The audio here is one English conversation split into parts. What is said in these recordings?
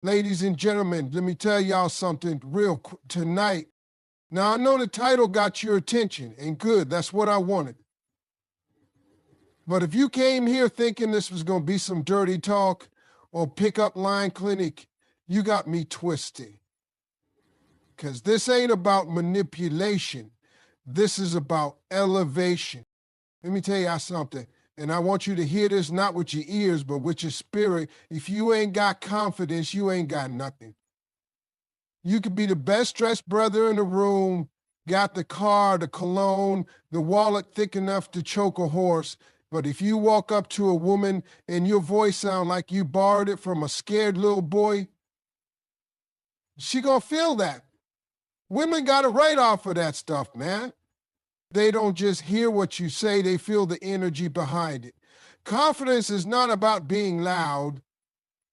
Ladies and gentlemen, let me tell y'all something real quick tonight. Now, I know the title got your attention, and good, that's what I wanted. But if you came here thinking this was going to be some dirty talk or pickup line clinic, you got me twisted. Because this ain't about manipulation. This is about elevation. Let me tell y'all something. And I want you to hear this not with your ears, but with your spirit. If you ain't got confidence, you ain't got nothing. You could be the best dressed brother in the room, got the car, the cologne, the wallet thick enough to choke a horse. But if you walk up to a woman and your voice sound like you borrowed it from a scared little boy, she gonna feel that. Women got a right off of that stuff, man. They don't just hear what you say, they feel the energy behind it. Confidence is not about being loud.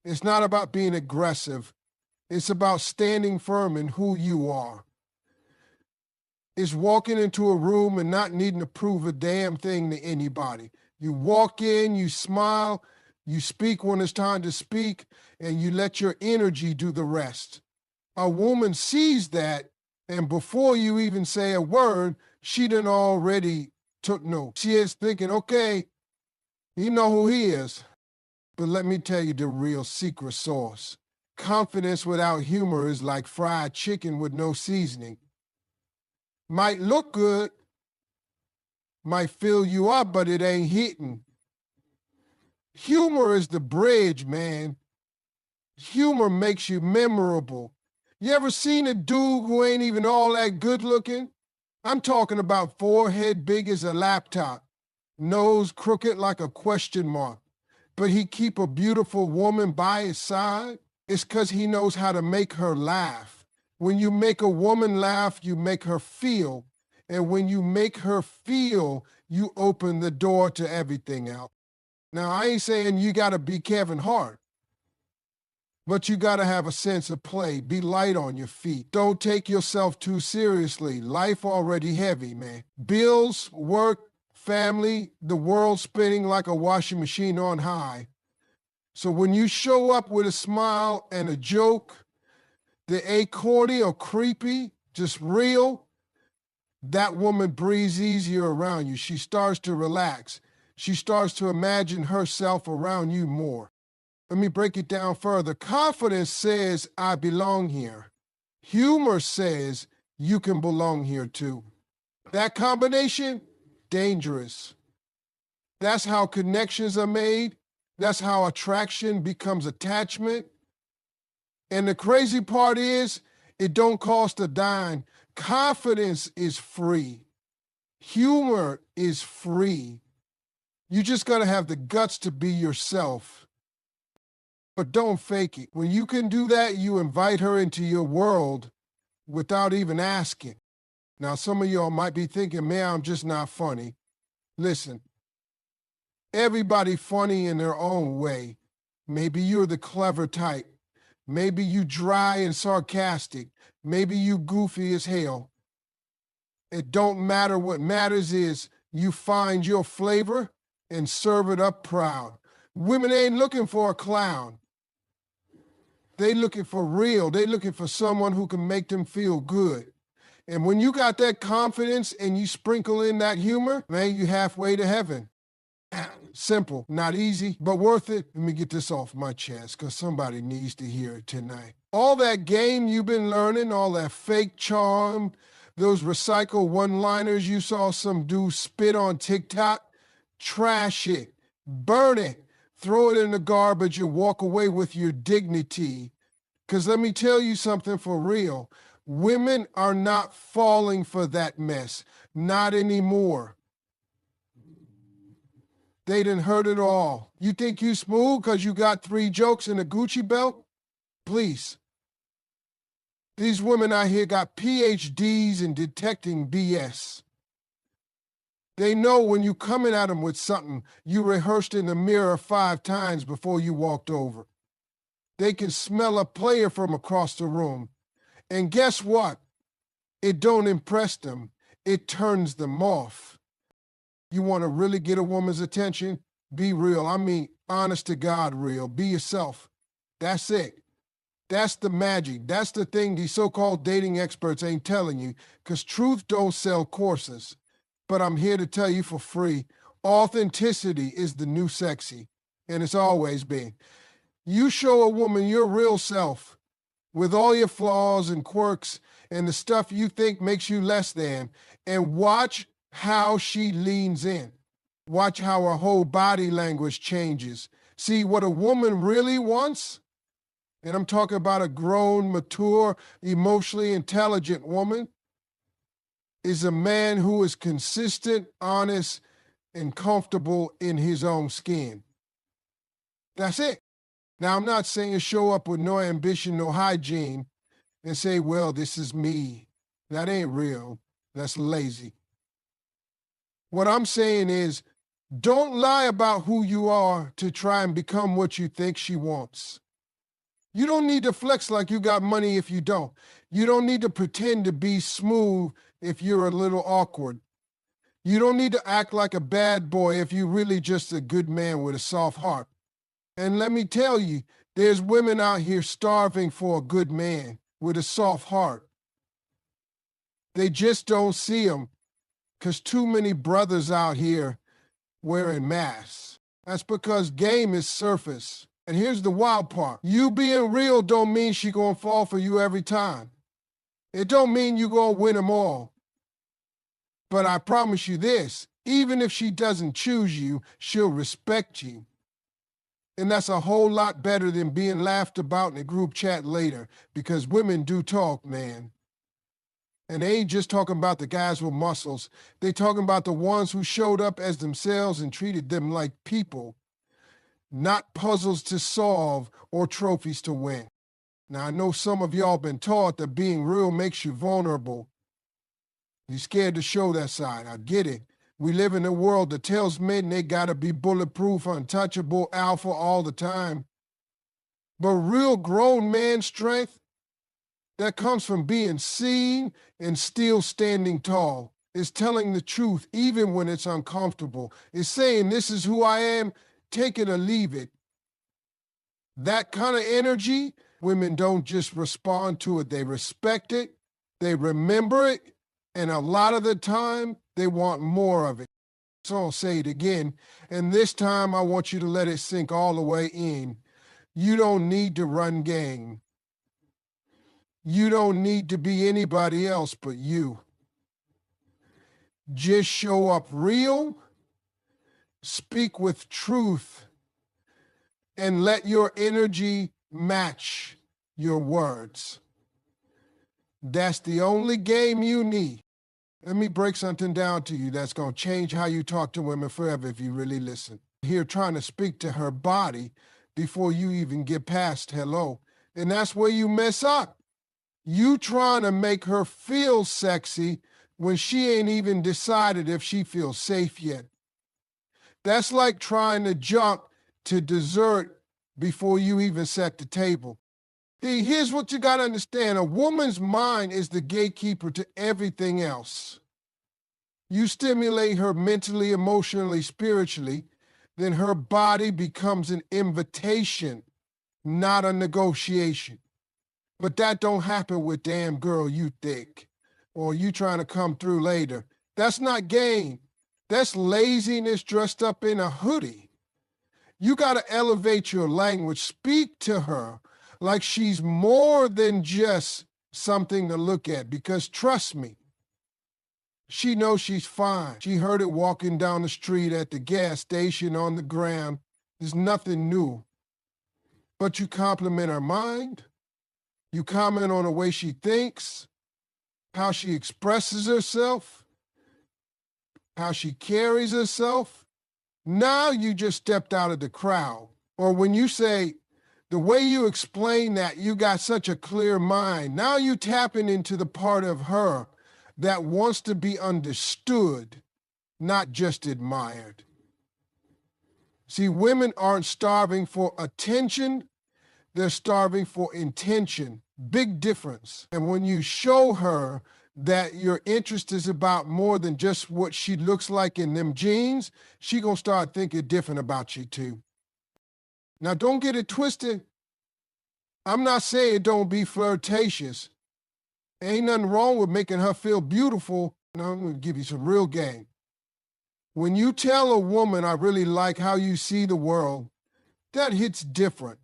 It's not about being aggressive. It's about standing firm in who you are. It's walking into a room and not needing to prove a damn thing to anybody. You walk in, you smile, you speak when it's time to speak, and you let your energy do the rest. A woman sees that, and before you even say a word, she done already took note. She is thinking, okay, you know who he is. But let me tell you the real secret sauce. Confidence without humor is like fried chicken with no seasoning. Might look good, might fill you up, but it ain't hitting. Humor is the bridge, man. Humor makes you memorable. You ever seen a dude who ain't even all that good looking? I'm talking about forehead big as a laptop, nose crooked like a question mark, but he keep a beautiful woman by his side? It's because he knows how to make her laugh. When you make a woman laugh, you make her feel. And when you make her feel, you open the door to everything else. Now, I ain't saying you got to be Kevin Hart, but you got to have a sense of play. Be light on your feet. Don't take yourself too seriously. Life already heavy, man. Bills, work, family, the world spinning like a washing machine on high. So when you show up with a smile and a joke, the ain't corny or creepy, just real, that woman breathes easier around you. She starts to relax. She starts to imagine herself around you more. Let me break it down further. Confidence says, I belong here. Humor says, you can belong here too. That combination, dangerous. That's how connections are made. That's how attraction becomes attachment. And the crazy part is, it don't cost a dime. Confidence is free. Humor is free. You just gotta have the guts to be yourself. But don't fake it. When you can do that, you invite her into your world without even asking. Now, some of y'all might be thinking, man, I'm just not funny. Listen, everybody funny in their own way. Maybe you're the clever type. Maybe you dry and sarcastic. Maybe you goofy as hell. It don't matter. What matters is you find your flavor and serve it up proud. Women ain't looking for a clown. They looking for real. They looking for someone who can make them feel good. And when you got that confidence and you sprinkle in that humor, man, you halfway to heaven. Simple, not easy, but worth it. Let me get this off my chest because somebody needs to hear it tonight. All that game you've been learning, all that fake charm, those recycled one-liners you saw some dude spit on TikTok, trash it, burn it, throw it in the garbage and walk away with your dignity. Because let me tell you something for real. Women are not falling for that mess. Not anymore. They done heard it all. You think you smooth because you got 3 jokes and a Gucci belt? Please. These women out here got PhDs in detecting BS. They know when you coming at them with something, you rehearsed in the mirror 5 times before you walked over. They can smell a player from across the room. And guess what? It don't impress them. It turns them off. You want to really get a woman's attention? Be real. I mean, honest to God real. Be yourself. That's it. That's the magic. That's the thing these so-called dating experts ain't telling you, because truth don't sell courses. But I'm here to tell you for free, authenticity is the new sexy, and it's always been. You show a woman your real self with all your flaws and quirks and the stuff you think makes you less than, and watch how she leans in. Watch how her whole body language changes. See what a woman really wants? And I'm talking about a grown, mature, emotionally intelligent woman, is a man who is consistent, honest, and comfortable in his own skin. That's it. Now, I'm not saying show up with no ambition, no hygiene, and say, well, this is me. That ain't real. That's lazy. What I'm saying is, don't lie about who you are to try and become what you think she wants. You don't need to flex like you got money if you don't. You don't need to pretend to be smooth if you're a little awkward. You don't need to act like a bad boy if you're really just a good man with a soft heart. And let me tell you, there's women out here starving for a good man with a soft heart. They just don't see them because too many brothers out here wearing masks. That's because game is surface. And here's the wild part. You being real don't mean she gonna fall for you every time. It don't mean you gonna win them all. But I promise you this, even if she doesn't choose you, she'll respect you. And that's a whole lot better than being laughed about in a group chat later, because women do talk, man. And they ain't just talking about the guys with muscles. They talking about the ones who showed up as themselves and treated them like people, not puzzles to solve or trophies to win. Now, I know some of y'all been taught that being real makes you vulnerable. You're scared to show that side. I get it. We live in a world that tells men they gotta be bulletproof, untouchable, alpha all the time. But real grown man strength, that comes from being seen and still standing tall. It's telling the truth even when it's uncomfortable. It's saying, this is who I am, take it or leave it. That kind of energy, women don't just respond to it, they respect it, they remember it, and a lot of the time, they want more of it. So I'll say it again, and this time I want you to let it sink all the way in. You don't need to run game. You don't need to be anybody else but you. Just show up real, speak with truth, and let your energy match your words. That's the only game you need. Let me break something down to you that's going to change how you talk to women forever if you really listen. Here trying to speak to her body before you even get past hello. And that's where you mess up. You trying to make her feel sexy when she ain't even decided if she feels safe yet. That's like trying to jump to dessert before you even set the table. See, here's what you got to understand. A woman's mind is the gatekeeper to everything else. You stimulate her mentally, emotionally, spiritually, then her body becomes an invitation, not a negotiation. But that don't happen with damn girl you thick, or you trying to come through later. That's not game. That's laziness dressed up in a hoodie. You got to elevate your language. Speak to her like she's more than just something to look at, because trust me, she knows she's fine. She heard it walking down the street, at the gas station, on the ground. There's nothing new. But you compliment her mind. You comment on the way she thinks, how she expresses herself, how she carries herself. Now you just stepped out of the crowd. Or when you say, the way you explain that, you got such a clear mind. Now you tapping into the part of her that wants to be understood, not just admired. See, women aren't starving for attention, they're starving for intention. Big difference. And when you show her that your interest is about more than just what she looks like in them jeans, she gonna start thinking different about you too. Now don't get it twisted. I'm not saying don't be flirtatious. Ain't nothing wrong with making her feel beautiful. Now, I'm going to give you some real game. When you tell a woman, I really like how you see the world, that hits different.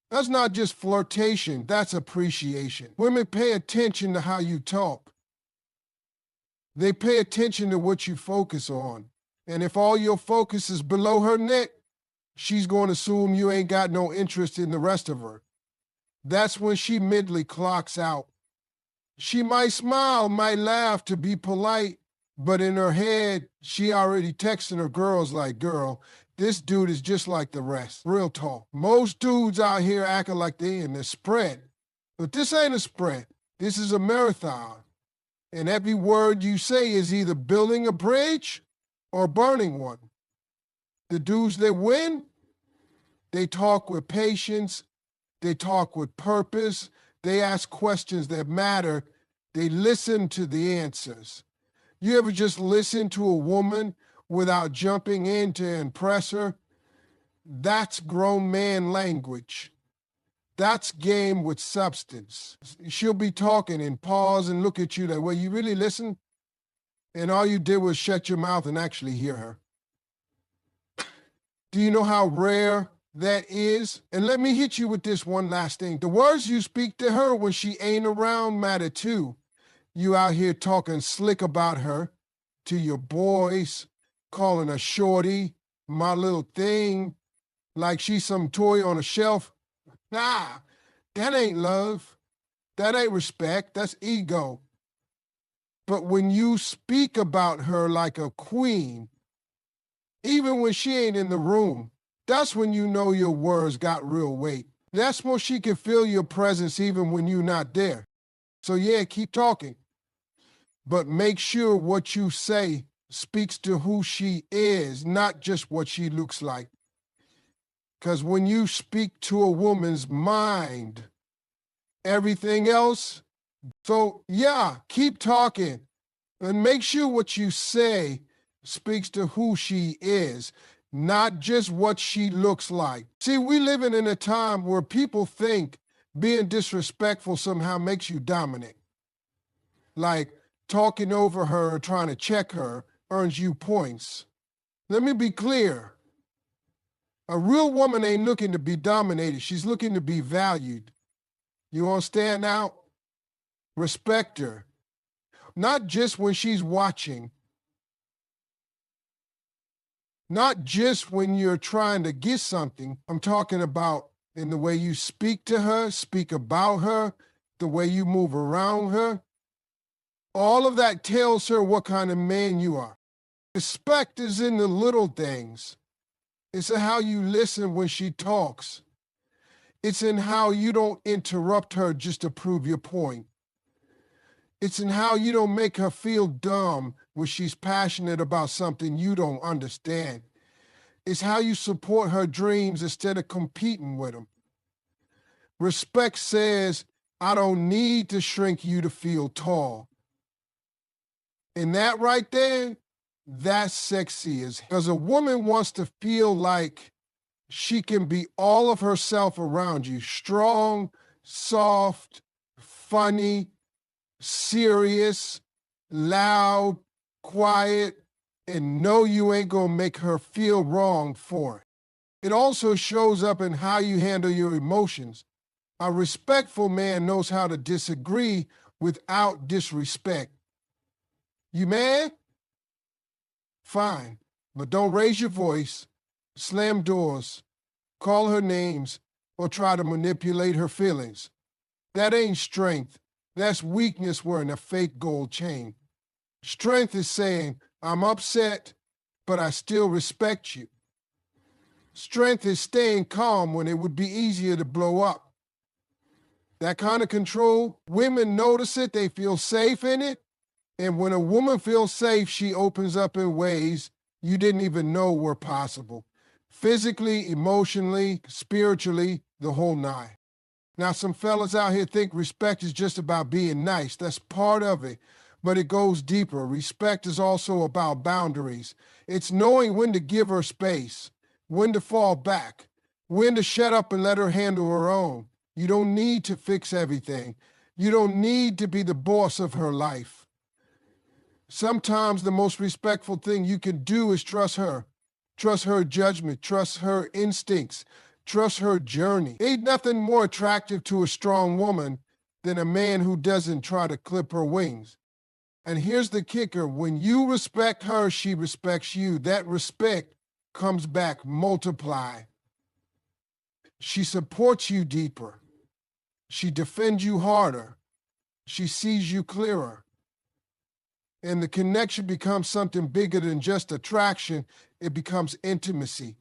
That's not just flirtation, that's appreciation. Women pay attention to how you talk. They pay attention to what you focus on. And if all your focus is below her neck, she's going to assume you ain't got no interest in the rest of her. That's when she mentally clocks out. She might smile, might laugh to be polite, but in her head, she already texting her girls like, girl, this dude is just like the rest. Real talk. Most dudes out here acting like they in a sprint. But this ain't a sprint. This is a marathon. And every word you say is either building a bridge or burning one. The dudes that win, they talk with patience, they talk with purpose, they ask questions that matter, they listen to the answers. You ever just listen to a woman without jumping in to impress her? That's grown man language. That's game with substance. She'll be talking and pause and look at you that way. You really listen? And all you did was shut your mouth and actually hear her. Do you know how rare that is? And let me hit you with this one last thing. The words you speak to her when she ain't around matter too. You out here talking slick about her to your boys, calling her shorty, my little thing, like she's some toy on a shelf. Nah, that ain't love. That ain't respect. That's ego. But when you speak about her like a queen, even when she ain't in the room, that's when you know your words got real weight. That's when she can feel your presence even when you're not there. So yeah, keep talking. But make sure what you say speaks to who she is, not just what she looks like. Because when you speak to a woman's mind, everything else, so yeah, keep talking. And make sure what you say speaks to who she is, not just what she looks like. See, we living in a time where people think being disrespectful somehow makes you dominant. Like talking over her or trying to check her earns you points. Let me be clear. A real woman ain't looking to be dominated. She's looking to be valued. You want to stand out? Respect her. Not just when she's watching. Not just when you're trying to get something. I'm talking about in the way you speak to her, speak about her, the way you move around her. All of that tells her what kind of man you are. Respect is in the little things. It's in how you listen when she talks. It's in how you don't interrupt her just to prove your point. It's in how you don't make her feel dumb when she's passionate about something you don't understand. It's how you support her dreams instead of competing with them. Respect says, I don't need to shrink you to feel tall. And that right there, that's sexy because a woman wants to feel like she can be all of herself around you. Strong, soft, funny, serious, loud, quiet, and know you ain't gonna make her feel wrong for it. It also shows up in how you handle your emotions. A respectful man knows how to disagree without disrespect. You mad? Fine, but don't raise your voice, slam doors, call her names, or try to manipulate her feelings. That ain't strength. That's weakness wearing a fake gold chain. Strength is saying, I'm upset, but I still respect you. Strength is staying calm when it would be easier to blow up. That kind of control, women notice it, they feel safe in it, and when a woman feels safe, she opens up in ways you didn't even know were possible. Physically, emotionally, spiritually, the whole nine. Now, some fellas out here think respect is just about being nice. That's part of it, but it goes deeper. Respect is also about boundaries. It's knowing when to give her space, when to fall back, when to shut up and let her handle her own. You don't need to fix everything. You don't need to be the boss of her life. Sometimes the most respectful thing you can do is trust her. Trust her judgment, trust her instincts, trust her journey. Ain't nothing more attractive to a strong woman than a man who doesn't try to clip her wings. And here's the kicker: when you respect her, she respects you. That respect comes back multiplied. She supports you deeper. She defends you harder. She sees you clearer. And the connection becomes something bigger than just attraction. It becomes intimacy.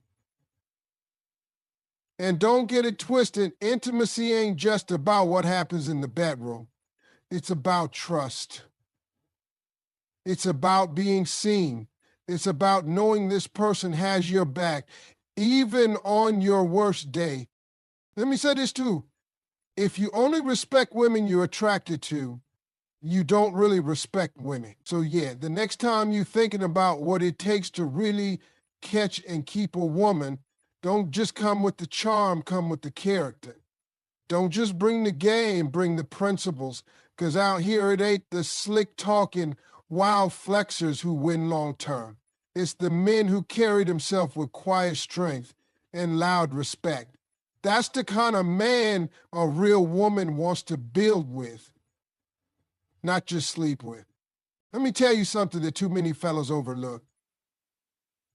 And don't get it twisted, intimacy ain't just about what happens in the bedroom. It's about trust. It's about being seen. It's about knowing this person has your back, even on your worst day. Let me say this too. If you only respect women you're attracted to, you don't really respect women. So yeah, the next time you're thinking about what it takes to really catch and keep a woman, don't just come with the charm, come with the character. Don't just bring the game, bring the principles, because out here it ain't the slick talking, wild flexers who win long term. It's the men who carry themselves with quiet strength and loud respect. That's the kind of man a real woman wants to build with, not just sleep with. Let me tell you something that too many fellas overlook.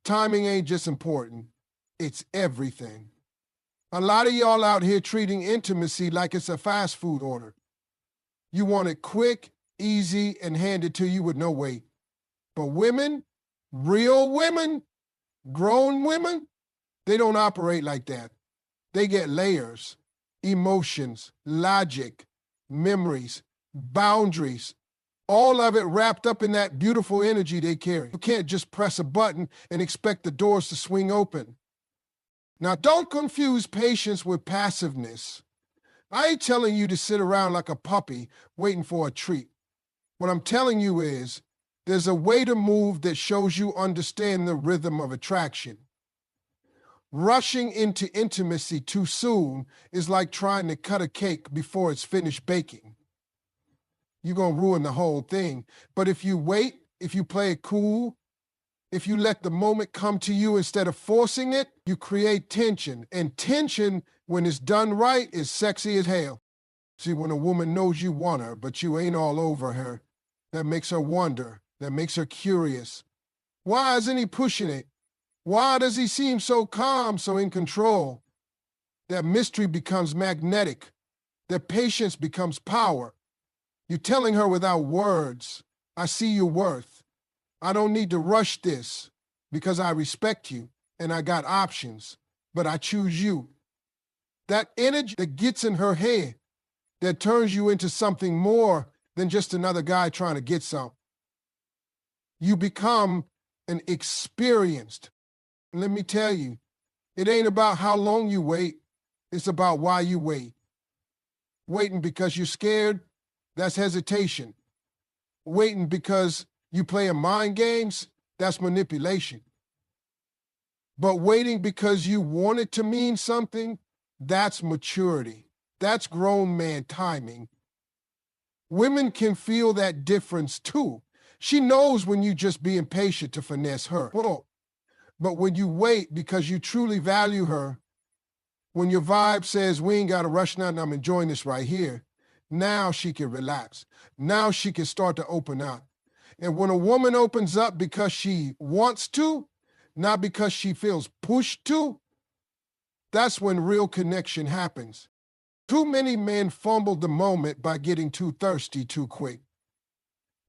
Timing ain't just important, it's everything. A lot of y'all out here treating intimacy like it's a fast food order. You want it quick, easy, and handed to you with no wait. But women, real women, grown women, they don't operate like that. They get layers, emotions, logic, memories, boundaries, all of it wrapped up in that beautiful energy they carry. You can't just press a button and expect the doors to swing open. Now, don't confuse patience with passiveness. I ain't telling you to sit around like a puppy waiting for a treat. What I'm telling you is there's a way to move that shows you understand the rhythm of attraction. Rushing into intimacy too soon is like trying to cut a cake before it's finished baking. You're going to ruin the whole thing. But if you wait, if you play it cool, if you let the moment come to you instead of forcing it, you create tension. And tension, when it's done right, is sexy as hell. See, when a woman knows you want her, but you ain't all over her, that makes her wonder, that makes her curious. Why isn't he pushing it? Why does he seem so calm, so in control? That mystery becomes magnetic. That patience becomes power. You're telling her without words, I see your worth. I don't need to rush this because I respect you and I got options, but I choose you. That energy that gets in her head, that turns you into something more than just another guy trying to get some. You become an experienced. And let me tell you, it ain't about how long you wait. It's about why you wait. Waiting because you're scared, that's hesitation. Waiting because you playing mind games, that's manipulation. But waiting because you want it to mean something, that's maturity. That's grown man timing. Women can feel that difference too. She knows when you just being patient to finesse her. But when you wait because you truly value her, when your vibe says, we ain't got to rush nothing, I'm enjoying this right here, now she can relax. Now she can start to open up. And when a woman opens up because she wants to, not because she feels pushed to, that's when real connection happens. Too many men fumble the moment by getting too thirsty too quick.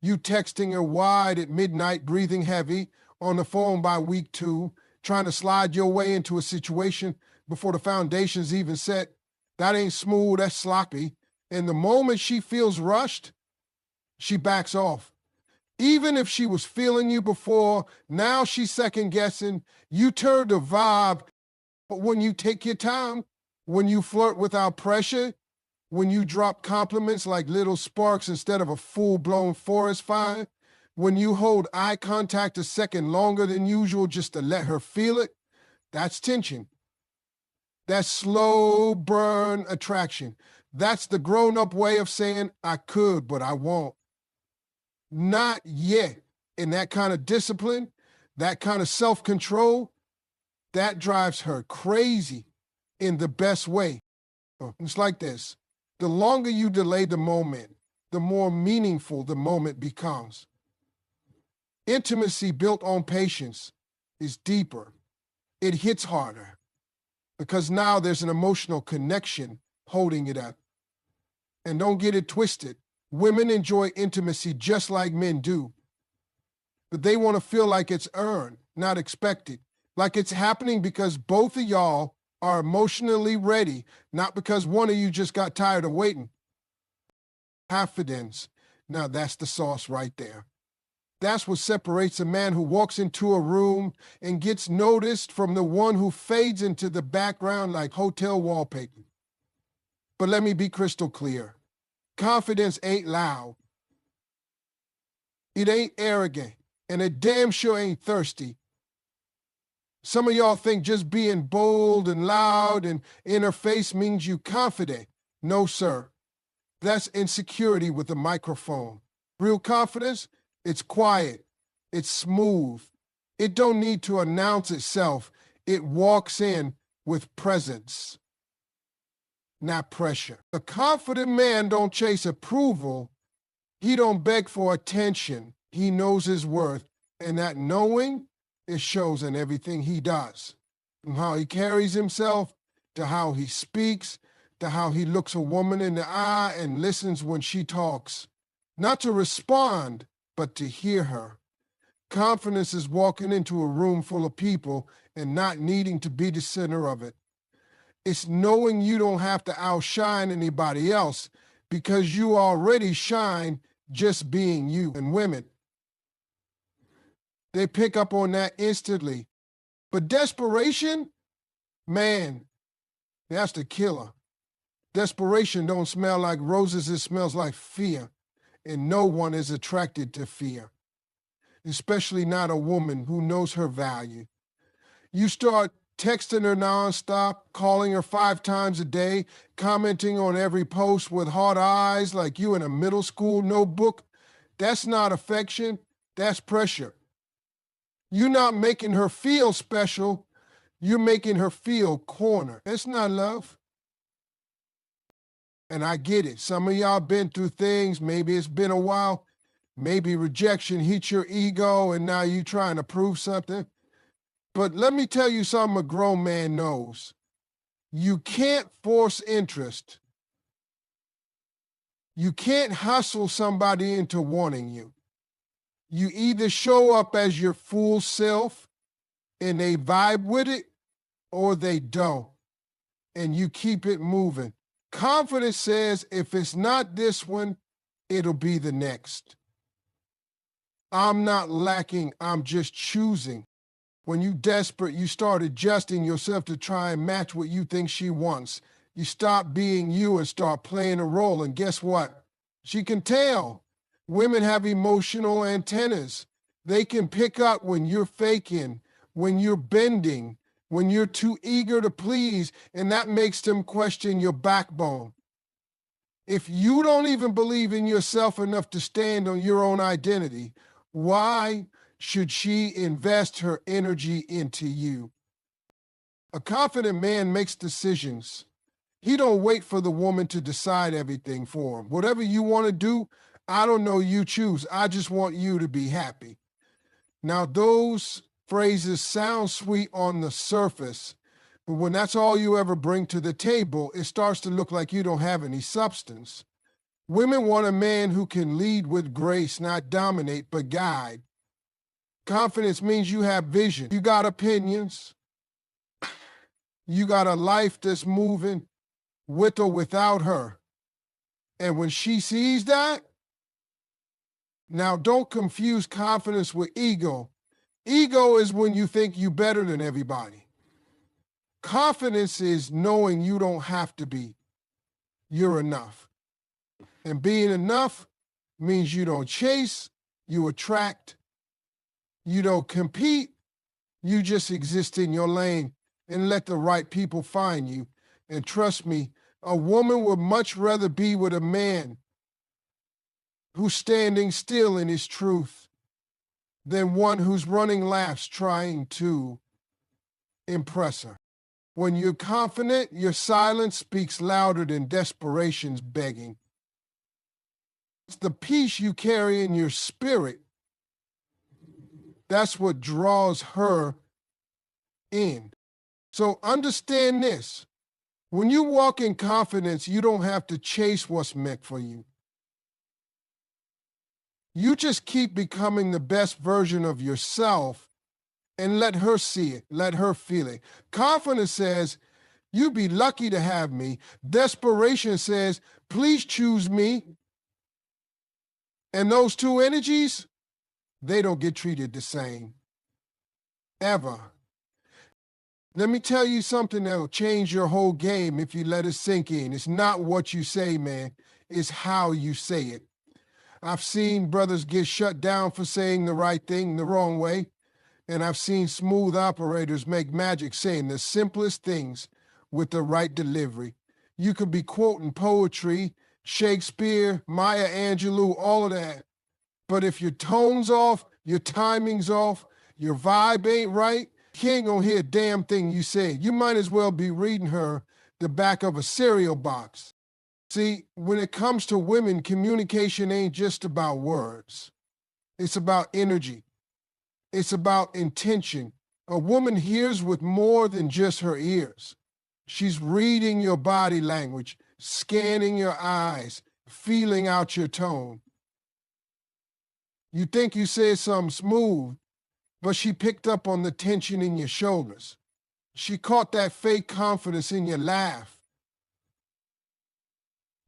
You texting her wide at midnight, breathing heavy, on the phone by week 2, trying to slide your way into a situation before the foundation's even set. That ain't smooth, that's sloppy. And the moment she feels rushed, she backs off. Even if she was feeling you before, now she's second guessing. You turn the vibe. But when you take your time, when you flirt without pressure, when you drop compliments like little sparks instead of a full-blown forest fire, when you hold eye contact a second longer than usual just to let her feel it, that's tension. That slow burn attraction. That's the grown-up way of saying, I could, but I won't. Not yet. And that kind of discipline, that kind of self-control, that drives her crazy in the best way. It's like this. The longer you delay the moment, the more meaningful the moment becomes. Intimacy built on patience is deeper. It hits harder because now there's an emotional connection holding it up. And don't get it twisted. Women enjoy intimacy just like men do. But they want to feel like it's earned, not expected. Like it's happening because both of y'all are emotionally ready, not because one of you just got tired of waiting. Confidence. Now that's the sauce right there. That's what separates a man who walks into a room and gets noticed from the one who fades into the background like hotel wallpaper. But let me be crystal clear. Confidence ain't loud. It ain't arrogant. And it damn sure ain't thirsty. Some of y'all think just being bold and loud and in her face means you confident. No, sir. That's insecurity with a microphone. Real confidence, it's quiet. It's smooth. It don't need to announce itself. It walks in with presence, not pressure. A confident man don't chase approval. He don't beg for attention. He knows his worth. And that knowing, it shows in everything he does. From how he carries himself, to how he speaks, to how he looks a woman in the eye and listens when she talks. Not to respond, but to hear her. Confidence is walking into a room full of people and not needing to be the center of it. It's knowing you don't have to outshine anybody else because you already shine just being you. And women, they pick up on that instantly. But desperation, man, that's the killer. Desperation don't smell like roses, it smells like fear. And no one is attracted to fear, especially not a woman who knows her value. You start texting her nonstop, calling her 5 times a day, commenting on every post with hard eyes like you in a middle school notebook. That's not affection, that's pressure. You're not making her feel special, you're making her feel cornered. That's not love. And I get it. Some of y'all been through things, maybe it's been a while, maybe rejection hit your ego and now you trying to prove something. But let me tell you something a grown man knows. You can't force interest. You can't hustle somebody into wanting you. You either show up as your full self and they vibe with it, or they don't, and you keep it moving. Confidence says, if it's not this one, it'll be the next. I'm not lacking, I'm just choosing. When you desperate, you start adjusting yourself to try and match what you think she wants. You stop being you and start playing a role, and guess what? She can tell. Women have emotional antennas. They can pick up when you're faking, when you're bending, when you're too eager to please, and that makes them question your backbone. If you don't even believe in yourself enough to stand on your own identity, why should she invest her energy into you? A confident man makes decisions. He don't wait for the woman to decide everything for him. Whatever you want to do, I don't know, you choose. I just want you to be happy. Now, those phrases sound sweet on the surface, but when that's all you ever bring to the table, it starts to look like you don't have any substance. Women want a man who can lead with grace, not dominate, but guide. Confidence means you have vision. You got opinions. You got a life that's moving with or without her. And when she sees that, now don't confuse confidence with ego. Ego is when you think you're better than everybody. Confidence is knowing you don't have to be. You're enough. And being enough means you don't chase, you attract, you don't compete, you just exist in your lane. and let the right people find you. And trust me, a woman would much rather be with a man who's standing still in his truth than one who's running laps trying to impress her. When you're confident, your silence speaks louder than desperation's begging. It's the peace you carry in your spirit. That's what draws her in. So understand this. When you walk in confidence, you don't have to chase what's meant for you. You just keep becoming the best version of yourself and let her see it, let her feel it. Confidence says, you'd be lucky to have me. Desperation says, please choose me. And those two energies, they don't get treated the same. Ever. Let me tell you something that'll change your whole game if you let it sink in. It's not what you say, man. It's how you say it. I've seen brothers get shut down for saying the right thing the wrong way. And I've seen smooth operators make magic saying the simplest things with the right delivery. You could be quoting poetry, Shakespeare, Maya Angelou, all of that. But if your tone's off, your timing's off, your vibe ain't right, she ain't gonna hear a damn thing you say. You might as well be reading her the back of a cereal box. See, when it comes to women, communication ain't just about words. It's about energy. It's about intention. A woman hears with more than just her ears. She's reading your body language, scanning your eyes, feeling out your tone. You think you said something smooth, but she picked up on the tension in your shoulders. She caught that fake confidence in your laugh.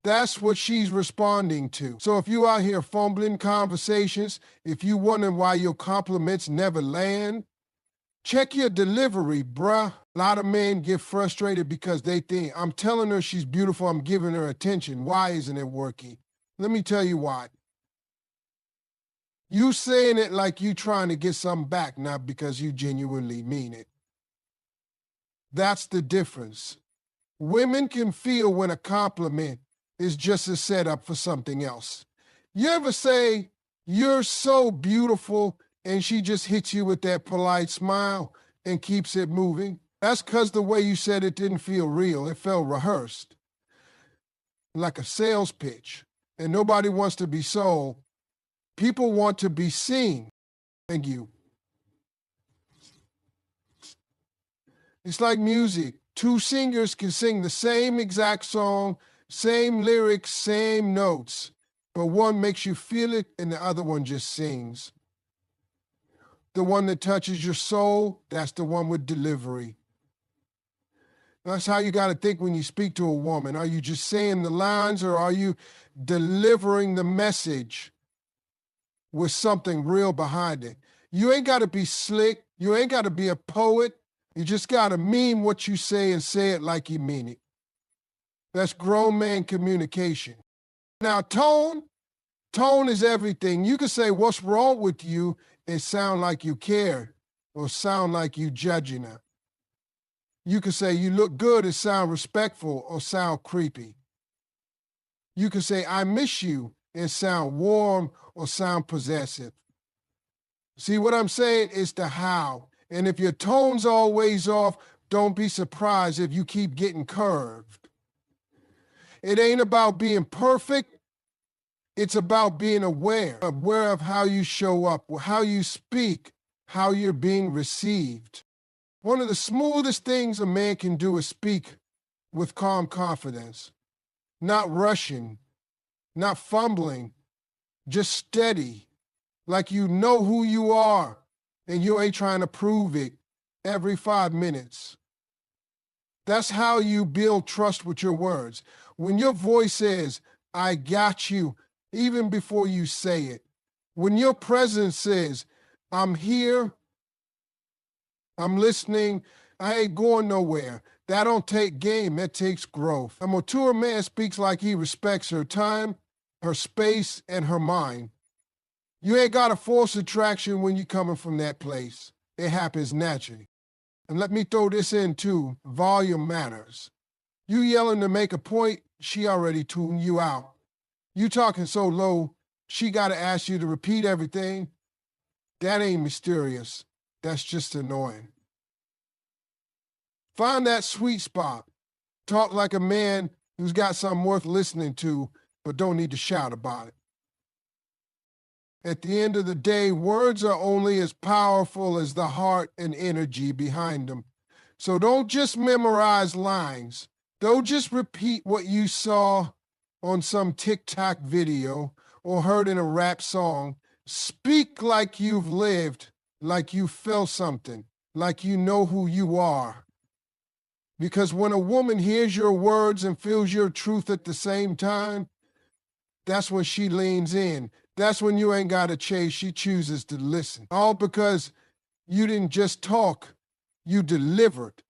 That's what she's responding to. So if you out here fumbling conversations, if you wondering why your compliments never land, check your delivery, bruh. A lot of men get frustrated because they think, I'm telling her she's beautiful, I'm giving her attention. Why isn't it working? Let me tell you why. You saying it like you trying to get something back, not because you genuinely mean it. That's the difference. Women can feel when a compliment is just a setup for something else. You ever say, you're so beautiful, and she just hits you with that polite smile and keeps it moving? That's because the way you said it didn't feel real. It felt rehearsed, like a sales pitch. And nobody wants to be sold. People want to be seen. Thank you. It's like music. Two singers can sing the same exact song, same lyrics, same notes, but one makes you feel it and the other one just sings. The one that touches your soul, that's the one with delivery. That's how you got to think when you speak to a woman. Are you just saying the lines, or are you delivering the message with something real behind it? You ain't got to be slick. You ain't got to be a poet. You just got to mean what you say and say it like you mean it. That's grown man communication. Now, tone is everything. You can say, what's wrong with you, and sound like you care, or sound like you judging her. You can say, you look good, and sound respectful, or sound creepy. You can say, I miss you, and sound warm, or sound possessive. See, what I'm saying is the how. And if your tone's always off, don't be surprised if you keep getting curved. It ain't about being perfect. It's about being aware of how you show up, how you speak, how you're being received. One of the smoothest things a man can do is speak with calm confidence, not rushing, not fumbling, just steady, like you know who you are and you ain't trying to prove it every 5 minutes. That's how you build trust with your words. When your voice says, I got you, even before you say it. When your presence says, I'm here, I'm listening, I ain't going nowhere. That don't take game, that takes growth. A mature man speaks like he respects her time, her space, and her mind. You ain't got to force attraction when you're coming from that place. It happens naturally. And let me throw this in too, volume matters. You yelling to make a point, she already tuned you out. You talking so low, she gotta ask you to repeat everything. That ain't mysterious. That's just annoying. Find that sweet spot. Talk like a man who's got something worth listening to, but don't need to shout about it. At the end of the day, words are only as powerful as the heart and energy behind them. So don't just memorize lines. Don't just repeat what you saw on some TikTok video or heard in a rap song. Speak like you've lived, like you felt something, like you know who you are. Because when a woman hears your words and feels your truth at the same time, that's when she leans in. That's when you ain't got to chase. She chooses to listen. All because you didn't just talk, you delivered.